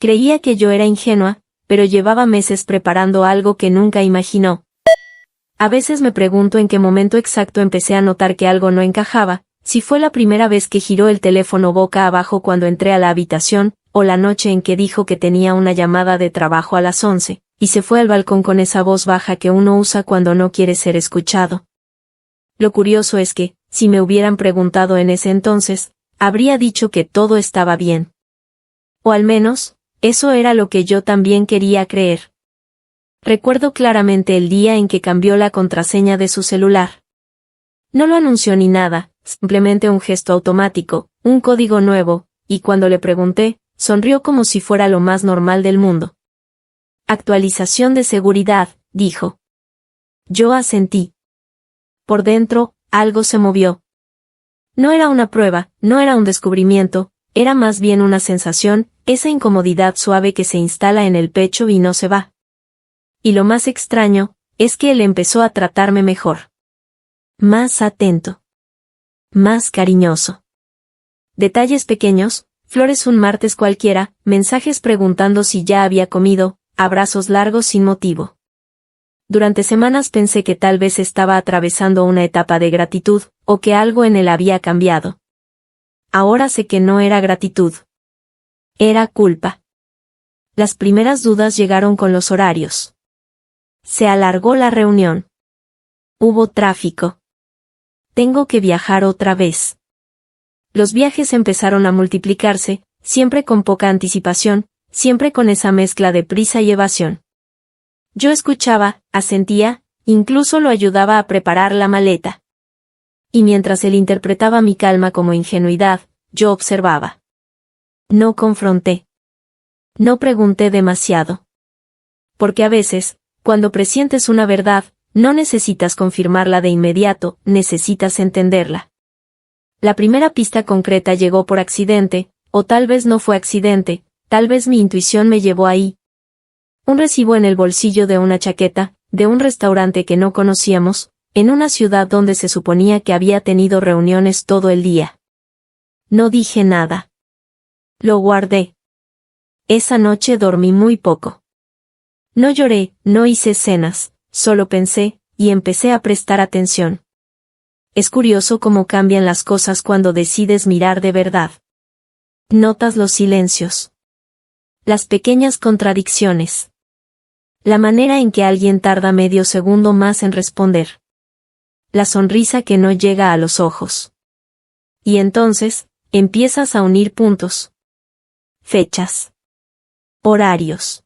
Creía que yo era ingenua, pero llevaba meses preparando algo que nunca imaginó. A veces me pregunto en qué momento exacto empecé a notar que algo no encajaba, si fue la primera vez que giró el teléfono boca abajo cuando entré a la habitación, o la noche en que dijo que tenía una llamada de trabajo a las 11, y se fue al balcón con esa voz baja que uno usa cuando no quiere ser escuchado. Lo curioso es que, si me hubieran preguntado en ese entonces, habría dicho que todo estaba bien. O al menos, eso era lo que yo también quería creer. Recuerdo claramente el día en que cambió la contraseña de su celular. No lo anunció ni nada, simplemente un gesto automático, un código nuevo, y cuando le pregunté, sonrió como si fuera lo más normal del mundo. Actualización de seguridad, dijo. Yo asentí. Por dentro, algo se movió. No era una prueba, no era un descubrimiento, era más bien una sensación, esa incomodidad suave que se instala en el pecho y no se va. Y lo más extraño, es que él empezó a tratarme mejor. Más atento. Más cariñoso. Detalles pequeños, flores un martes cualquiera, mensajes preguntando si ya había comido, abrazos largos sin motivo. Durante semanas pensé que tal vez estaba atravesando una etapa de gratitud, o que algo en él había cambiado. Ahora sé que no era gratitud. Era culpa. Las primeras dudas llegaron con los horarios. Se alargó la reunión. Hubo tráfico. Tengo que viajar otra vez. Los viajes empezaron a multiplicarse, siempre con poca anticipación, siempre con esa mezcla de prisa y evasión. Yo escuchaba, asentía, incluso lo ayudaba a preparar la maleta. Y mientras él interpretaba mi calma como ingenuidad, yo observaba. No confronté. No pregunté demasiado. Porque a veces, cuando presientes una verdad, no necesitas confirmarla de inmediato, necesitas entenderla. La primera pista concreta llegó por accidente, o tal vez no fue accidente, tal vez mi intuición me llevó ahí. Un recibo en el bolsillo de una chaqueta, de un restaurante que no conocíamos, en una ciudad donde se suponía que había tenido reuniones todo el día. No dije nada. Lo guardé. Esa noche dormí muy poco. No lloré, no hice escenas, solo pensé, y empecé a prestar atención. Es curioso cómo cambian las cosas cuando decides mirar de verdad. Notas los silencios. Las pequeñas contradicciones. La manera en que alguien tarda medio segundo más en responder. La sonrisa que no llega a los ojos. Y entonces, empiezas a unir puntos. Fechas. Horarios.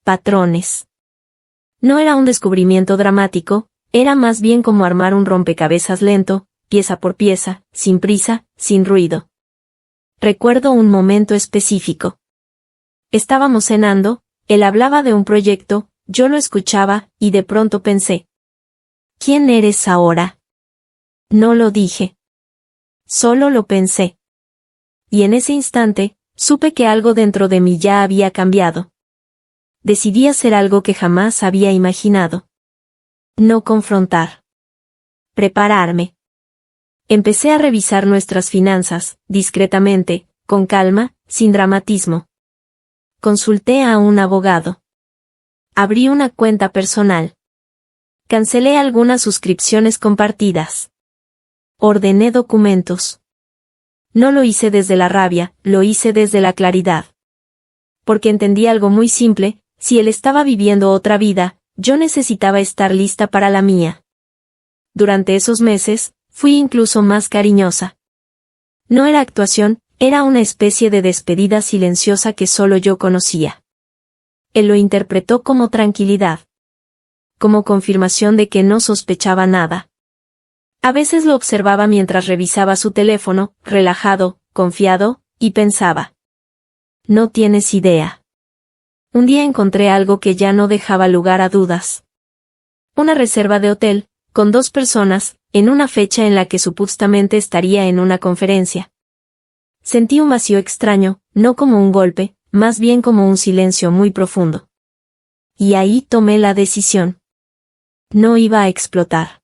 Patrones. No era un descubrimiento dramático, era más bien como armar un rompecabezas lento, pieza por pieza, sin prisa, sin ruido. Recuerdo un momento específico. Estábamos cenando, él hablaba de un proyecto, yo lo escuchaba, y de pronto pensé. ¿Quién eres ahora? No lo dije. Solo lo pensé. Y en ese instante, supe que algo dentro de mí ya había cambiado. Decidí hacer algo que jamás había imaginado. No confrontar. Prepararme. Empecé a revisar nuestras finanzas, discretamente, con calma, sin dramatismo. Consulté a un abogado. Abrí una cuenta personal. Cancelé algunas suscripciones compartidas. Ordené documentos. No lo hice desde la rabia, lo hice desde la claridad. Porque entendí algo muy simple, si él estaba viviendo otra vida, yo necesitaba estar lista para la mía. Durante esos meses, fui incluso más cariñosa. No era actuación, era una especie de despedida silenciosa que solo yo conocía. Él lo interpretó como tranquilidad. Como confirmación de que no sospechaba nada. A veces lo observaba mientras revisaba su teléfono, relajado, confiado, y pensaba. No tienes idea. Un día encontré algo que ya no dejaba lugar a dudas. Una reserva de hotel, con 2 personas, en una fecha en la que supuestamente estaría en una conferencia. Sentí un vacío extraño, no como un golpe, más bien como un silencio muy profundo. Y ahí tomé la decisión. No iba a explotar.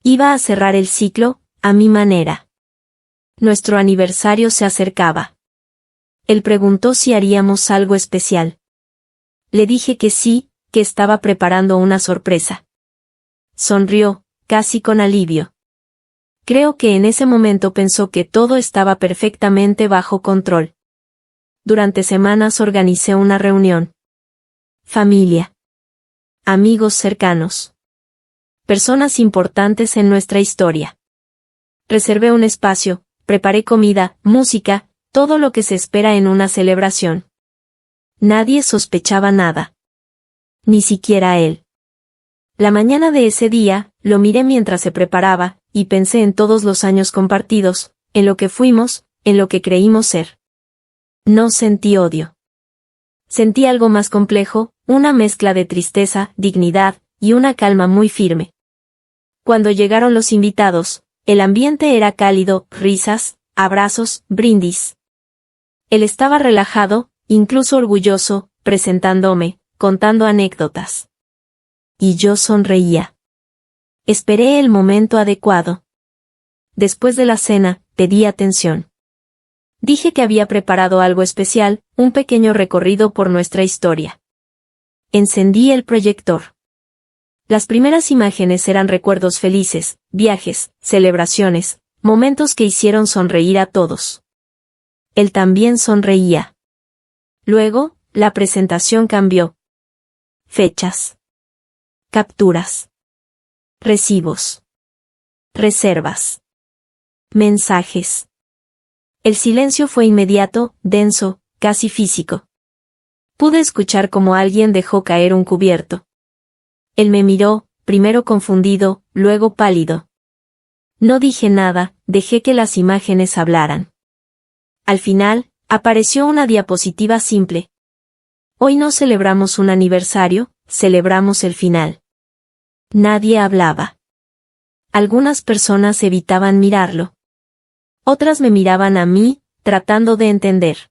Iba a cerrar el ciclo, a mi manera. Nuestro aniversario se acercaba. Él preguntó si haríamos algo especial. Le dije que sí, que estaba preparando una sorpresa. Sonrió, casi con alivio. Creo que en ese momento pensó que todo estaba perfectamente bajo control. Durante semanas organicé una reunión. Familia. Amigos cercanos. Personas importantes en nuestra historia. Reservé un espacio, preparé comida, música, todo lo que se espera en una celebración. Nadie sospechaba nada. Ni siquiera él. La mañana de ese día, lo miré mientras se preparaba, y pensé en todos los años compartidos, en lo que fuimos, en lo que creímos ser. No sentí odio. Sentí algo más complejo, una mezcla de tristeza, dignidad, y una calma muy firme. Cuando llegaron los invitados, el ambiente era cálido, risas, abrazos, brindis. Él estaba relajado, incluso orgulloso, presentándome, contando anécdotas. Y yo sonreía. Esperé el momento adecuado. Después de la cena, pedí atención. Dije que había preparado algo especial, un pequeño recorrido por nuestra historia. Encendí el proyector. Las primeras imágenes eran recuerdos felices, viajes, celebraciones, momentos que hicieron sonreír a todos. Él también sonreía. Luego, la presentación cambió. Fechas. Capturas. Recibos. Reservas. Mensajes. El silencio fue inmediato, denso, casi físico. Pude escuchar cómo alguien dejó caer un cubierto. Él me miró, primero confundido, luego pálido. No dije nada, dejé que las imágenes hablaran. Al final, apareció una diapositiva simple. Hoy no celebramos un aniversario, celebramos el final. Nadie hablaba. Algunas personas evitaban mirarlo. Otras me miraban a mí, tratando de entender.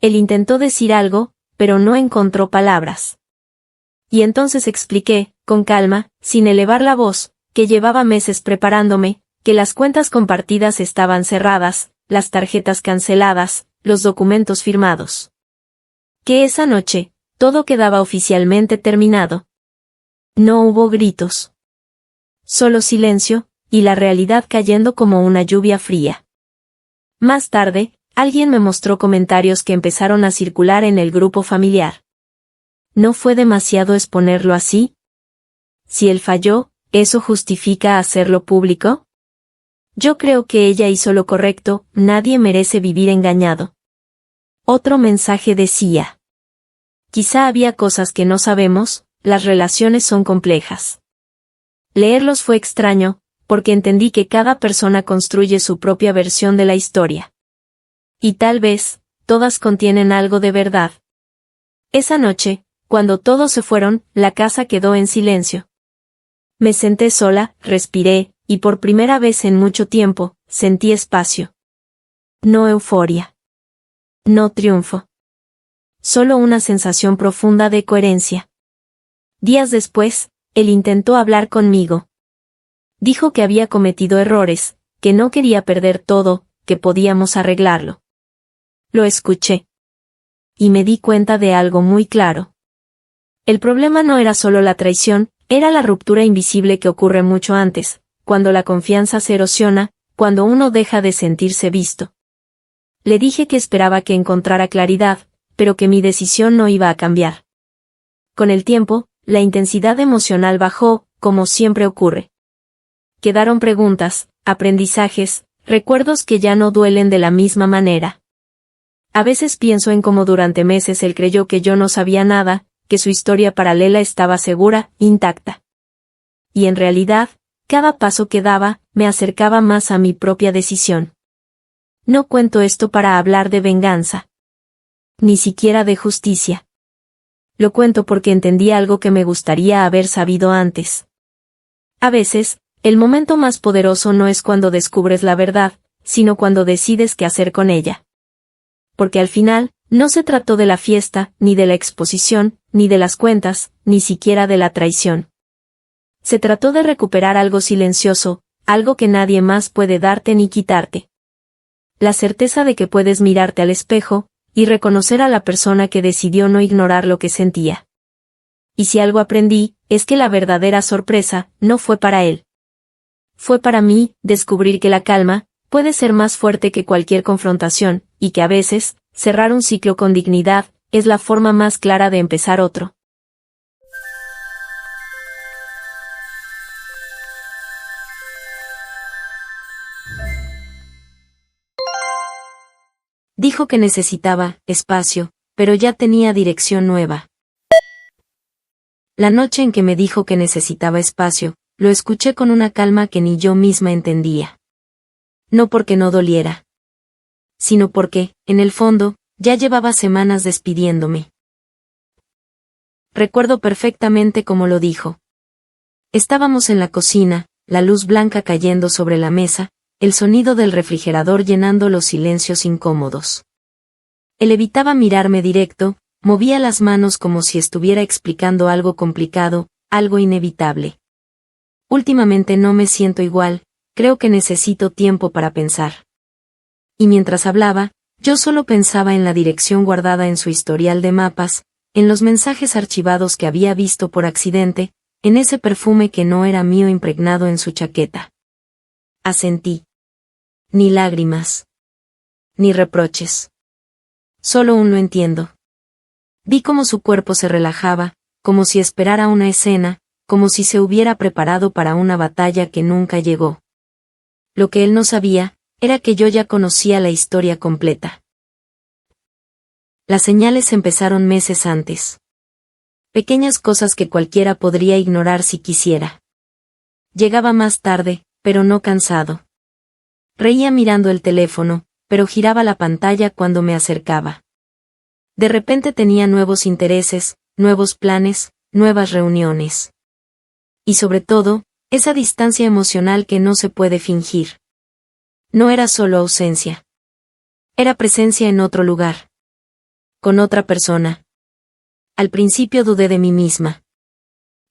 Él intentó decir algo, pero no encontró palabras. Y entonces expliqué, con calma, sin elevar la voz, que llevaba meses preparándome, que las cuentas compartidas estaban cerradas, las tarjetas canceladas, los documentos firmados. Que esa noche, todo quedaba oficialmente terminado. No hubo gritos. Solo silencio, y la realidad cayendo como una lluvia fría. Más tarde, alguien me mostró comentarios que empezaron a circular en el grupo familiar. ¿No fue demasiado exponerlo así? Si él falló, ¿eso justifica hacerlo público? Yo creo que ella hizo lo correcto, nadie merece vivir engañado. Otro mensaje decía. Quizá había cosas que no sabemos, las relaciones son complejas. Leerlos fue extraño, porque entendí que cada persona construye su propia versión de la historia. Y tal vez, todas contienen algo de verdad. Esa noche, cuando todos se fueron, la casa quedó en silencio. Me senté sola, respiré, y por primera vez en mucho tiempo, sentí espacio. No euforia. No triunfo. Solo una sensación profunda de coherencia. Días después, él intentó hablar conmigo. Dijo que había cometido errores, que no quería perder todo, que podíamos arreglarlo. Lo escuché. Y me di cuenta de algo muy claro. El problema no era solo la traición, era la ruptura invisible que ocurre mucho antes, cuando la confianza se erosiona, cuando uno deja de sentirse visto. Le dije que esperaba que encontrara claridad, pero que mi decisión no iba a cambiar. Con el tiempo, la intensidad emocional bajó, como siempre ocurre. Quedaron preguntas, aprendizajes, recuerdos que ya no duelen de la misma manera. A veces pienso en cómo durante meses él creyó que yo no sabía nada, que su historia paralela estaba segura, intacta. Y en realidad, cada paso que daba, me acercaba más a mi propia decisión. No cuento esto para hablar de venganza. Ni siquiera de justicia. Lo cuento porque entendí algo que me gustaría haber sabido antes. A veces, el momento más poderoso no es cuando descubres la verdad, sino cuando decides qué hacer con ella. Porque al final, no se trató de la fiesta, ni de la exposición, ni de las cuentas, ni siquiera de la traición. Se trató de recuperar algo silencioso, algo que nadie más puede darte ni quitarte. La certeza de que puedes mirarte al espejo, y reconocer a la persona que decidió no ignorar lo que sentía. Y si algo aprendí, es que la verdadera sorpresa no fue para él. Fue para mí, descubrir que la calma puede ser más fuerte que cualquier confrontación, y que a veces, cerrar un ciclo con dignidad, es la forma más clara de empezar otro. Dijo que necesitaba espacio, pero ya tenía dirección nueva. La noche en que me dijo que necesitaba espacio, lo escuché con una calma que ni yo misma entendía. No porque no doliera, sino porque, en el fondo, ya llevaba semanas despidiéndome. Recuerdo perfectamente cómo lo dijo. Estábamos en la cocina, la luz blanca cayendo sobre la mesa, el sonido del refrigerador llenando los silencios incómodos. Él evitaba mirarme directo, movía las manos como si estuviera explicando algo complicado, algo inevitable. Últimamente no me siento igual, creo que necesito tiempo para pensar. Y mientras hablaba, yo solo pensaba en la dirección guardada en su historial de mapas, en los mensajes archivados que había visto por accidente, en ese perfume que no era mío impregnado en su chaqueta. Asentí. Ni lágrimas. Ni reproches. Solo un lo entiendo. Vi cómo su cuerpo se relajaba, como si esperara una escena, como si se hubiera preparado para una batalla que nunca llegó. Lo que él no sabía, era que yo ya conocía la historia completa. Las señales empezaron meses antes. Pequeñas cosas que cualquiera podría ignorar si quisiera. Llegaba más tarde, pero no cansado. Reía mirando el teléfono, pero giraba la pantalla cuando me acercaba. De repente tenía nuevos intereses, nuevos planes, nuevas reuniones. Y sobre todo, esa distancia emocional que no se puede fingir. No era solo ausencia. Era presencia en otro lugar. Con otra persona. Al principio dudé de mí misma.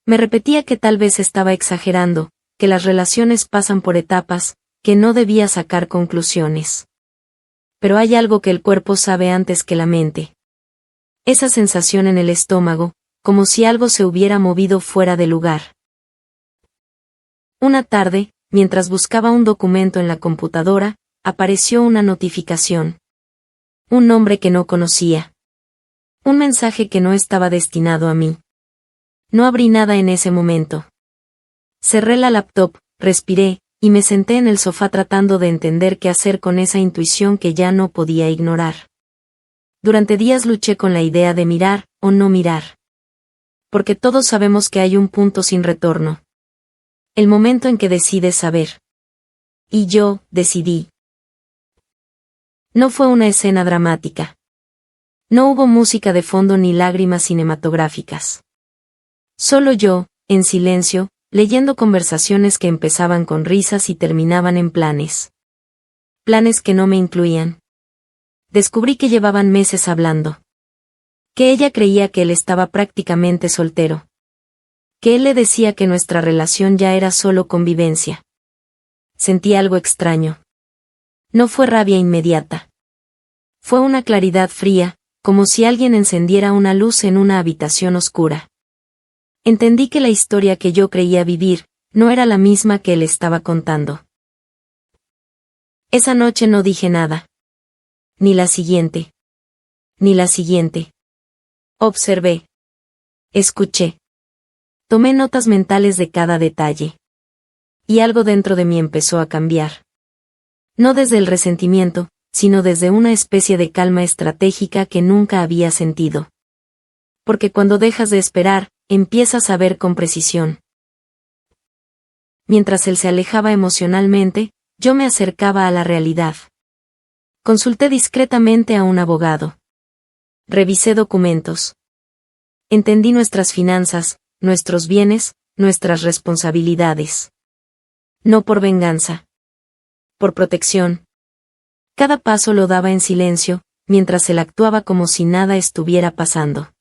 Me repetía que tal vez estaba exagerando, que las relaciones pasan por etapas, que no debía sacar conclusiones. Pero hay algo que el cuerpo sabe antes que la mente. Esa sensación en el estómago, como si algo se hubiera movido fuera de lugar. Una tarde, mientras buscaba un documento en la computadora, apareció una notificación. Un nombre que no conocía. Un mensaje que no estaba destinado a mí. No abrí nada en ese momento. Cerré la laptop, respiré, y me senté en el sofá tratando de entender qué hacer con esa intuición que ya no podía ignorar. Durante días luché con la idea de mirar o no mirar. Porque todos sabemos que hay un punto sin retorno. El momento en que decides saber. Y yo, decidí. No fue una escena dramática. No hubo música de fondo ni lágrimas cinematográficas. Solo yo, en silencio, leyendo conversaciones que empezaban con risas y terminaban en planes. Planes que no me incluían. Descubrí que llevaban meses hablando. Que ella creía que él estaba prácticamente soltero. Que él le decía que nuestra relación ya era solo convivencia. Sentí algo extraño. No fue rabia inmediata. Fue una claridad fría, como si alguien encendiera una luz en una habitación oscura. Entendí que la historia que yo creía vivir, no era la misma que él estaba contando. Esa noche no dije nada. Ni la siguiente. Ni la siguiente. Observé. Escuché. Tomé notas mentales de cada detalle. Y algo dentro de mí empezó a cambiar. No desde el resentimiento, sino desde una especie de calma estratégica que nunca había sentido. Porque cuando dejas de esperar, empiezas a ver con precisión. Mientras él se alejaba emocionalmente, yo me acercaba a la realidad. Consulté discretamente a un abogado. Revisé documentos. Entendí nuestras finanzas, nuestros bienes, nuestras responsabilidades. No por venganza. Por protección. Cada paso lo daba en silencio, mientras él actuaba como si nada estuviera pasando.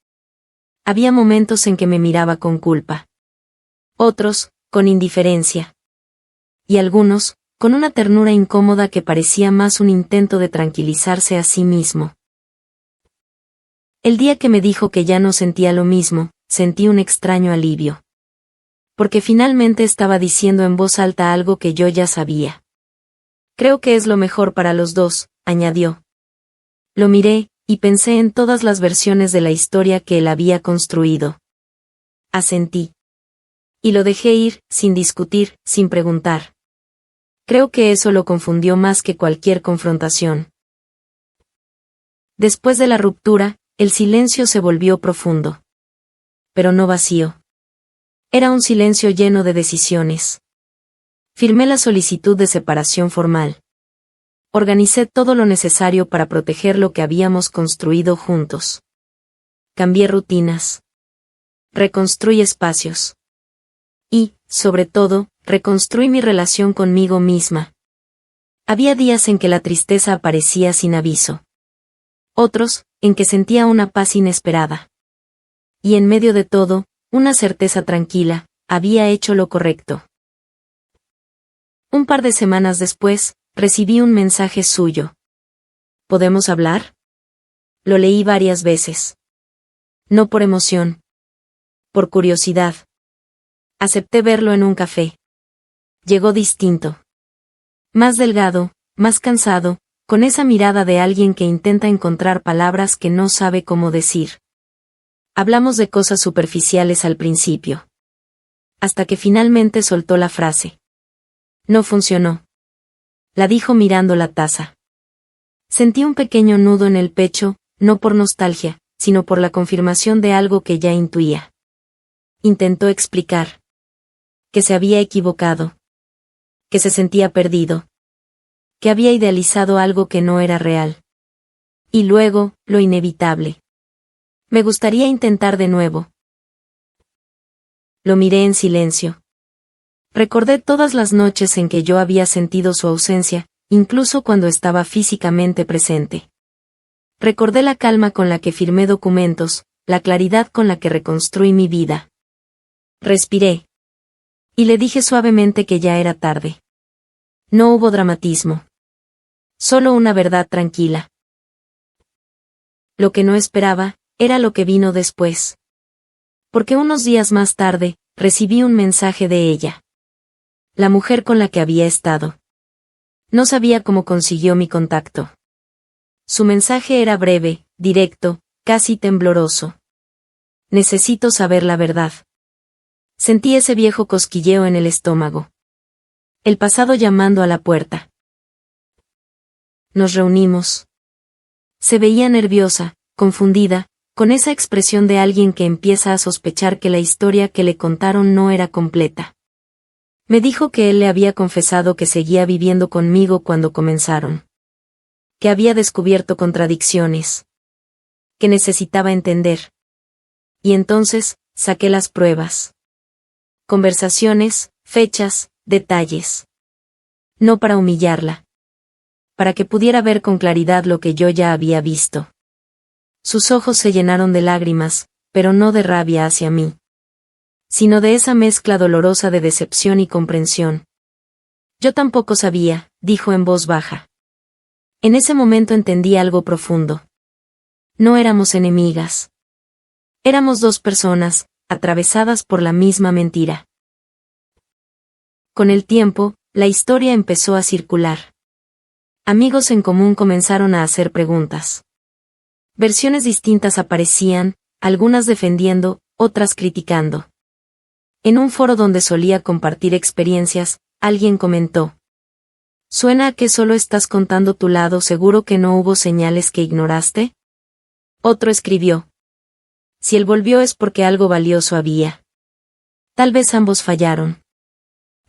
Había momentos en que me miraba con culpa. Otros, con indiferencia. Y algunos, con una ternura incómoda que parecía más un intento de tranquilizarse a sí mismo. El día que me dijo que ya no sentía lo mismo, sentí un extraño alivio. Porque finalmente estaba diciendo en voz alta algo que yo ya sabía. Creo que es lo mejor para los dos, añadió. Lo miré, y pensé en todas las versiones de la historia que él había construido. Asentí. Y lo dejé ir, sin discutir, sin preguntar. Creo que eso lo confundió más que cualquier confrontación. Después de la ruptura, el silencio se volvió profundo. Pero no vacío. Era un silencio lleno de decisiones. Firmé la solicitud de separación formal. Organicé todo lo necesario para proteger lo que habíamos construido juntos. Cambié rutinas. Reconstruí espacios. Y, sobre todo, reconstruí mi relación conmigo misma. Había días en que la tristeza aparecía sin aviso. Otros, en que sentía una paz inesperada. Y en medio de todo, una certeza tranquila, había hecho lo correcto. Un par de semanas después, recibí un mensaje suyo. ¿Podemos hablar? Lo leí varias veces. No por emoción. Por curiosidad. Acepté verlo en un café. Llegó distinto. Más delgado, más cansado, con esa mirada de alguien que intenta encontrar palabras que no sabe cómo decir. Hablamos de cosas superficiales al principio. Hasta que finalmente soltó la frase. No funcionó. La dijo mirando la taza. Sentí un pequeño nudo en el pecho, no por nostalgia, sino por la confirmación de algo que ya intuía. Intentó explicar. Que se había equivocado. Que se sentía perdido. Que había idealizado algo que no era real. Y luego, lo inevitable. Me gustaría intentar de nuevo. Lo miré en silencio. Recordé todas las noches en que yo había sentido su ausencia, incluso cuando estaba físicamente presente. Recordé la calma con la que firmé documentos, la claridad con la que reconstruí mi vida. Respiré. Y le dije suavemente que ya era tarde. No hubo dramatismo. Solo una verdad tranquila. Lo que no esperaba, era lo que vino después. Porque unos días más tarde, recibí un mensaje de ella. La mujer con la que había estado. No sabía cómo consiguió mi contacto. Su mensaje era breve, directo, casi tembloroso. Necesito saber la verdad. Sentí ese viejo cosquilleo en el estómago. El pasado llamando a la puerta. Nos reunimos. Se veía nerviosa, confundida, con esa expresión de alguien que empieza a sospechar que la historia que le contaron no era completa. Me dijo que él le había confesado que seguía viviendo conmigo cuando comenzaron. Que había descubierto contradicciones. Que necesitaba entender. Y entonces, saqué las pruebas. Conversaciones, fechas, detalles. No para humillarla. Para que pudiera ver con claridad lo que yo ya había visto. Sus ojos se llenaron de lágrimas, pero no de rabia hacia mí. Sino de esa mezcla dolorosa de decepción y comprensión. Yo tampoco sabía, dijo en voz baja. En ese momento entendí algo profundo. No éramos enemigas. Éramos dos personas, atravesadas por la misma mentira. Con el tiempo, la historia empezó a circular. Amigos en común comenzaron a hacer preguntas. Versiones distintas aparecían, algunas defendiendo, otras criticando. En un foro donde solía compartir experiencias, alguien comentó. Suena a que solo estás contando tu lado, ¿seguro que no hubo señales que ignoraste? Otro escribió. Si él volvió es porque algo valioso había. Tal vez ambos fallaron.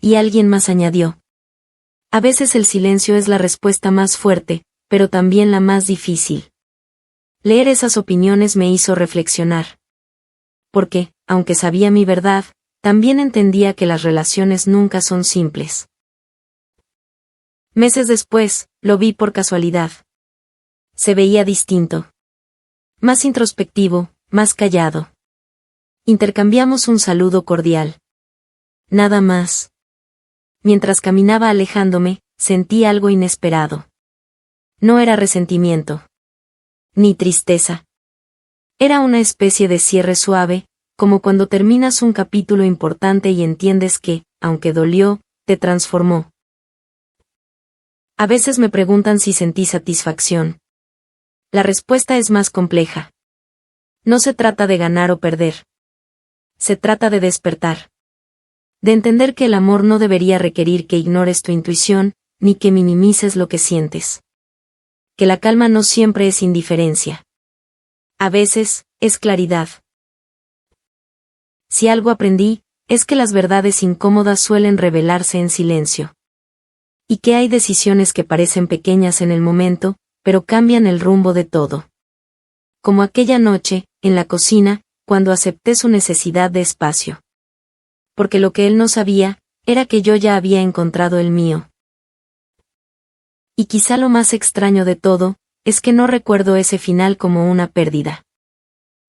Y alguien más añadió. A veces el silencio es la respuesta más fuerte, pero también la más difícil. Leer esas opiniones me hizo reflexionar. Porque, aunque sabía mi verdad, también entendía que las relaciones nunca son simples. Meses después, lo vi por casualidad. Se veía distinto. Más introspectivo, más callado. Intercambiamos un saludo cordial. Nada más. Mientras caminaba alejándome, sentí algo inesperado. No era resentimiento. Ni tristeza. Era una especie de cierre suave, como cuando terminas un capítulo importante y entiendes que, aunque dolió, te transformó. A veces me preguntan si sentí satisfacción. La respuesta es más compleja. No se trata de ganar o perder. Se trata de despertar. De entender que el amor no debería requerir que ignores tu intuición, ni que minimices lo que sientes. Que la calma no siempre es indiferencia. A veces, es claridad. Si algo aprendí, es que las verdades incómodas suelen revelarse en silencio. Y que hay decisiones que parecen pequeñas en el momento, pero cambian el rumbo de todo. Como aquella noche, en la cocina, cuando acepté su necesidad de espacio. Porque lo que él no sabía, era que yo ya había encontrado el mío. Y quizá lo más extraño de todo, es que no recuerdo ese final como una pérdida.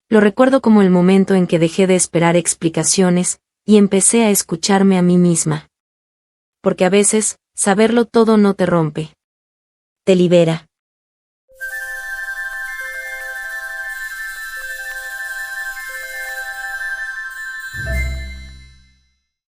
Lo recuerdo como el momento en que dejé de esperar explicaciones, y empecé a escucharme a mí misma. Porque a veces, saberlo todo no te rompe. Te libera.